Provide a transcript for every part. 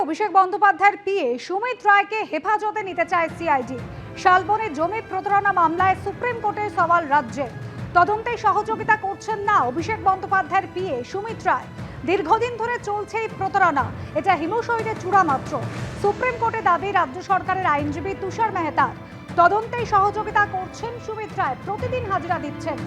অভিষেক বন্দ্যোপাধ্যায়ের পিএ সুমিত রায়কে হেফাজতে নিতে চায় সিআইডি। শালবনে জমি প্রতারণা মামলায় সুপ্রিম কোর্টের সওয়াল রাজ্যের। তদন্তে সহযোগিতা করছেন না অভিষেক বন্দ্যোপাধ্যায়ের পিএ সুমিত রায়। দীর্ঘদিন ধরে চলছে এই প্রতারণা, এটা হিমশৈলের চূড়া মাত্র। সুপ্রিম কোর্টে দাবি রাজ্য সরকারের আইনজীবী তুষার মেহতার। তদন্তে সহযোগিতা করছেন সুমিত রায়, প্রতিদিন হাজিরা দিচ্ছেন।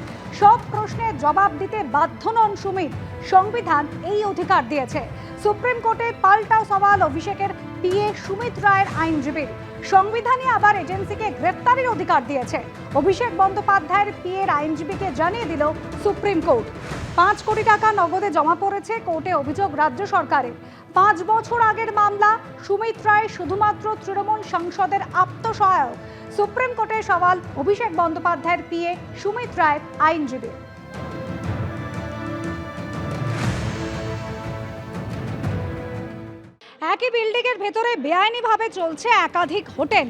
সব প্রশ্নের জবাব দিতে বাধ্য নন সুমিত, সংবিধান এই অধিকার দিয়েছে। সুপ্রিম কোর্টে পাল্টাও সওয়াল অভিষেকের পিএ সুমিত রায়ের আইনজীবীর। সংবিধানে আবার এজেন্সিকে গ্রেফতারের অধিকার দিয়েছে। অভিষেক বন্দ্যোপাধ্যায়ের পিএর আইনজীবীকে জানিয়ে দিল সুপ্রিম কোর্ট। 5 কোটি টাকা নগদে জমা পড়েছে কোর্টে, অভিযোগ রাজ্য সরকারের। 5 বছর আগের মামলা, সুমিত রায় শুধুমাত্র তৃণমূল সাংসদের আত্মসহায়ক। সুপ্রিম কোর্টের সওয়াল অভিষেক বন্দ্যোপাধ্যায়ের পিএ সুমিত রায়ের আইনজীবী। একই বিল্ডিং এর ভেতরে বেআইনিভাবে চলছে একাধিক হোটেল।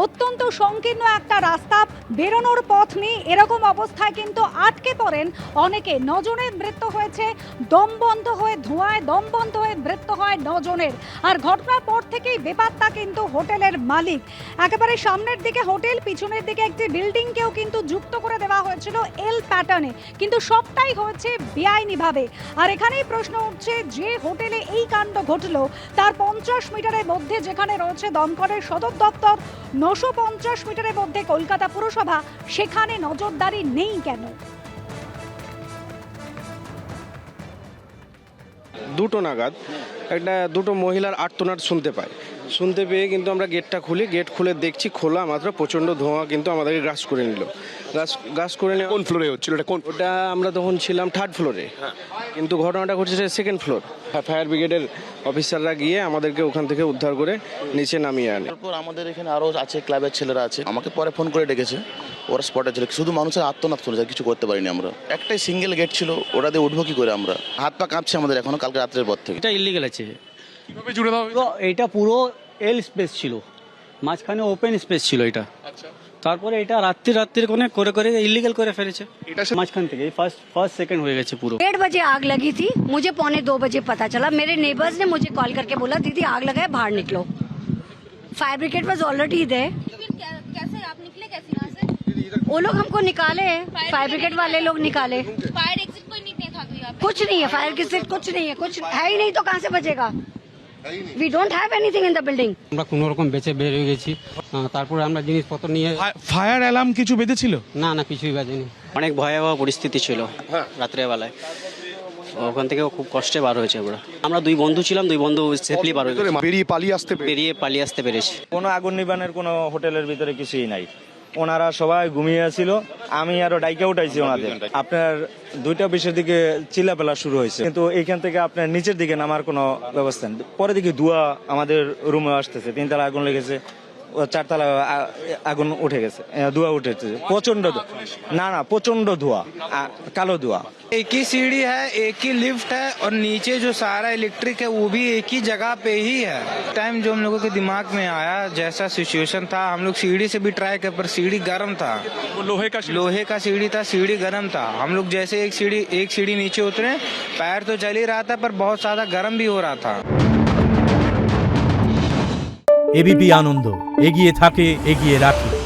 অত্যন্ত সংকীর্ণ একটা রাস্তা, বেরোনোর পথ নেই। এরকম অবস্থায় কিন্তু আটকে পড়েন অনেকে। 9 জনের মৃত্যু হয়েছে, দম বন্ধ হয়ে ধোঁয়ায় দম বন্ধ হয়ে মৃত্যু হয় 9 জনের। আর ঘটনার পর থেকেই বেপাত্তা কিন্তু হোটেলের মালিক। একেবারে সামনের দিকে হোটেল, পিছনের দিকে একটি বিল্ডিংকেও কিন্তু যুক্ত করে দেওয়া হয়েছিল এল প্যাটার্নে, কিন্তু সবটাই হয়েছে বেআইনিভাবে। আর এখানেই প্রশ্ন উঠছে, যে হোটেলে এই কাণ্ড ঘটলো তার 50 মিটারের মধ্যে যেখানে রয়েছে দমকলের সদর দপ্তর, 950 মিটারের মধ্যে কলকাতা পুরসভা, সেখানে নজরদারি নেই কেন? দুটো নাগাদ দুটো মহিলার আর্তনাদ শুনতে পেয়ে কিন্তু আমরা গেটটা খুলি। গেট খুলে দেখছি খোলা মাত্র প্রচণ্ড ধোঁয়া কিন্তু আমাদেরকে গ্রাস করে নিল। গ্রাস করে নিয়ে কোন ফ্লোরে হচ্ছিল এটা? ওটা আমরা তখন ছিলাম 3rd ফ্লোরে, কিন্তু ঘটনাটা ঘটেছে 2nd ফ্লোর। ফায়ার ব্রিগেডের অফিসাররা গিয়ে আমাদেরকে ওখান থেকে উদ্ধার করে নিচে নামিয়ে আনে। তারপর আমাদের এখানে আরও আছে, ক্লাবের ছেলেরা আছে, আমাকে পরে ফোন করে ডেকেছে। ওরা স্পটে ছিল, শুধু মানুষের আত্মনাদ শুনেছে, কিছু করতে পারিনি আমরা। একটাই সিঙ্গেল গেট ছিল, ওটা দিয়ে উঠবো কি করে আমরা? হাত পা কাঁপছে আমাদের এখনো, কালকে রাত্রের পর থেকে। এটা ইলিগাল আছে। কিভাবে জুড়ে দেওয়া হয়েছে? তো এটা পুরো এল স্পেস ছিল, মাঝখানে ওপেন স্পেস ছিল এটা। তারপরে এটা রাত্রির করে ইলিগাল করে ফেলেছে। এটা মাঝখান থেকে ফার্স্ট সেকেন্ড হয়ে গেছে পুরো। 1:30 बजे आग लगी थी, मुझे 1:45 बजे पता चला। मेरे नेबर्स ने मुझे कॉल करके बोला दीदी आग लगा है, बाहर निकलो। Fire brigade was already there. कैसे आप निकले, कैसे यहाँ से? वो लोग हमको निकाले, फायर ब्रिगेड वाले लोग निकाले। फायर एग्जिट कोई नहीं था यहाँ पे? कुछ नहीं है, फायर एग्जिट कुछ नहीं है, कुछ है ही नहीं तो कहाँ से बचेगा? We don't have anything in the building. আমরা কোনো রকম বেঁচে বের হয়ে গেছি। তারপরে আমরা জিনিসপত্র নিয়ে, ফায়ার অ্যালার্ম কিছু বেঁধেছিল? না কিছুই বাজেনি। অনেক ভয়াবহ পরিস্থিতি ছিল রাত্রেবেলায়। ওখান থেকে খুব কষ্টে বার হয়েছে আমরা 2 বন্ধু ছিলাম, 2 বন্ধু সেফলি বার হয়েছে, বেরিয়ে পালিয়ে আসতে পেরেছি। কোনো আগুন নিবানের কোনো হোটেলের ভিতরে কিছুই নাই। ওনারা সবাই ঘুমিয়ে ছিল, আমি আরো ডাইকে উঠাইছি ওনাদের। আপনার 2টা দিকে চিল্লাপাল্লা শুরু হয়েছে, কিন্তু এইখান থেকে আপনার নিচের দিকে নামার কোনো ব্যবস্থা নেই। পরে দেখি ধোঁয়া আমাদের রুমে আসতেছে, 3 তলা আগুন লেগেছে, 4 তলা আগুন উঠে গেছে, ধোঁয়া উঠেছে প্রচন্ড। না প্রচন্ড ধোঁয়া, কালো ধোঁয়া। एक ही सीढ़ी है, एक ही लिफ्ट है, और नीचे जो सारा इलेक्ट्रिक है वो भी एक ही जगह पे ही है। टाइम जो हम लोगों के दिमाग में आया, जैसा सिचुएशन था, हम लोग सीढ़ी से भी ट्राई कर, पर सीढ़ी गर्म था। वो लोहे का सीढ़ी था, सीढ़ी गर्म था। हम लोग जैसे एक सीढ़ी नीचे उतरे, पैर तो चल ही रहा था पर बहुत ज्यादा गर्म भी हो रहा था। एबीपी आनंद एगिए थाके एगिए राखे।